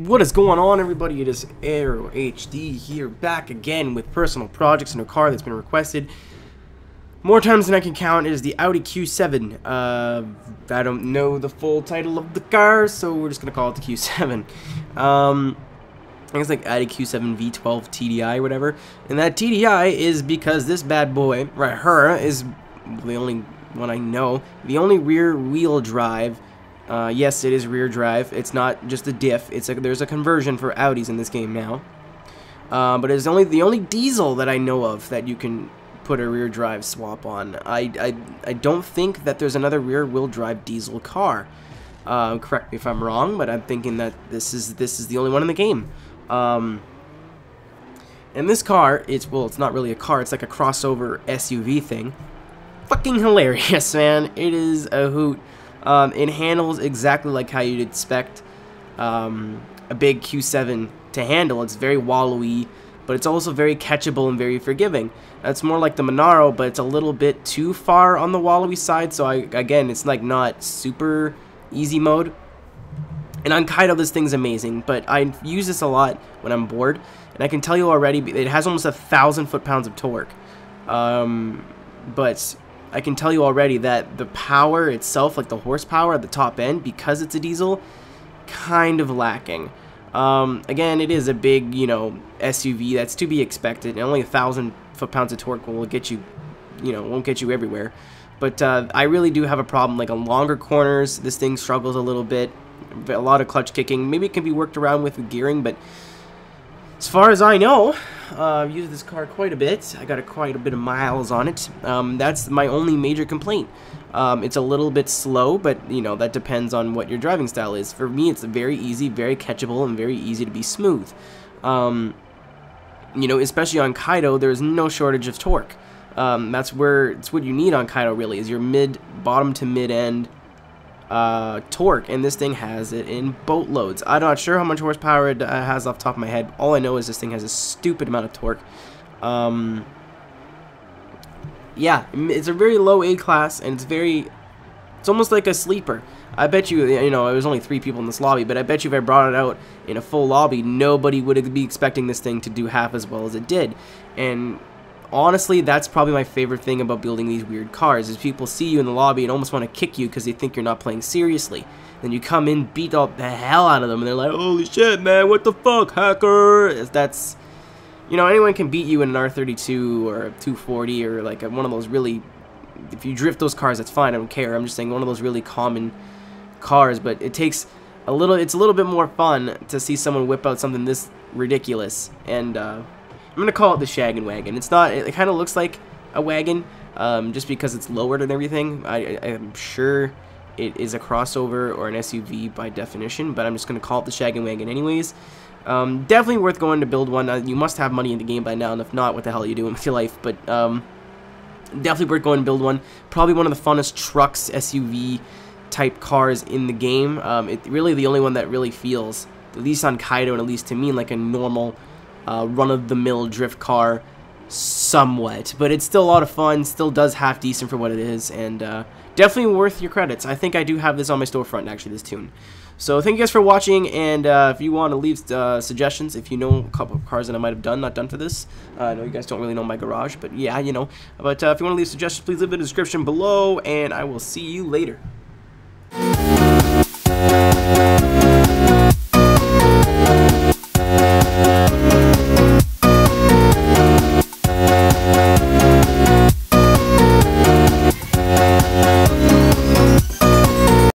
What is going on, everybody? It is ASKFM here, back again with personal projects in a car that's been requested more times than I can count. It is the Audi Q7. I don't know the full title of the car, so we're just gonna call it the Q7. I think it's like Audi Q7 V12 TDI or whatever. And that TDI is because this bad boy right here is the only one I know, the only rear wheel drive. Yes, it is rear drive. It's not just a diff. There's a conversion for Audis in this game now. But it's the only diesel that I know of that you can put a rear drive swap on. I don't think that there's another rear wheel drive diesel car. Correct me if I'm wrong, but I'm thinking that this is the only one in the game. And this car, it's not really a car. It's like a crossover SUV thing. Fucking hilarious, man. It is a hoot. It handles exactly like how you'd expect a big Q7 to handle. It's very wallowy, but it's also very catchable and very forgiving. It's more like the Monaro, but it's a little bit too far on the wallowy side, so again, it's like not super easy mode. And on Kaido, this thing's amazing, but I use this a lot when I'm bored, and I can tell you already, it has almost 1,000 foot-pounds of torque. But I can tell you already that the power itself, like the horsepower at the top end, because it's a diesel, kind of lacking. Again, it is a big, SUV. That's to be expected, and only 1,000 foot-pounds of torque will get you, won't get you everywhere. But I really do have a problem, like on longer corners, this thing struggles a little bit. A lot of clutch kicking. Maybe it can be worked around with gearing, but as far as I know, I've used this car quite a bit. I got quite a bit of miles on it. That's my only major complaint. It's a little bit slow, but that depends on what your driving style is. For me, it's very easy, very catchable, and very easy to be smooth. Especially on Kaido, there's no shortage of torque. It's what you need on Kaido, really, is your bottom to mid end torque, and this thing has it in boatloads. I'm not sure how much horsepower it has off the top of my head. All I know is this thing has a stupid amount of torque. Yeah, it's a very low A class, and it's almost like a sleeper. I bet you, it was only 3 people in this lobby, but I bet you if I brought it out in a full lobby, nobody would be expecting this thing to do half as well as it did. And honestly, that's probably my favorite thing about building these weird cars, is people see you in the lobby and almost want to kick you because they think you're not playing seriously. Then you come in, beat up the hell out of them, and they're like, holy shit, man, what the fuck, hacker? That's, anyone can beat you in an R32 or a 240 or like one of those really, if you drift those cars, that's fine, I don't care. I'm just saying one of those really common cars, but it's a little bit more fun to see someone whip out something this ridiculous. And I'm gonna call it the Shaggin' Wagon. It's not. It kind of looks like a wagon, just because it's lowered and everything. I'm sure it is a crossover or an SUV by definition, but I'm just gonna call it the Shaggin' Wagon anyways. Definitely worth going to build one. You must have money in the game by now, and if not, what the hell are you doing with your life? But definitely worth going to build one. Probably one of the funnest trucks, SUV type cars in the game. It's really the only one that really feels, at least on Kaido, and at least to me, like a normal run-of-the-mill drift car somewhat, but it's still a lot of fun, still does half decent for what it is, and definitely worth your credits. I think I do have this on my storefront, actually, this tune. So thank you guys for watching, and if you want to leave suggestions, if you know a couple of cars that I might have not done for this, I know you guys don't really know my garage, but yeah, but if you want to leave suggestions, please leave it in the description below, and I will see you later.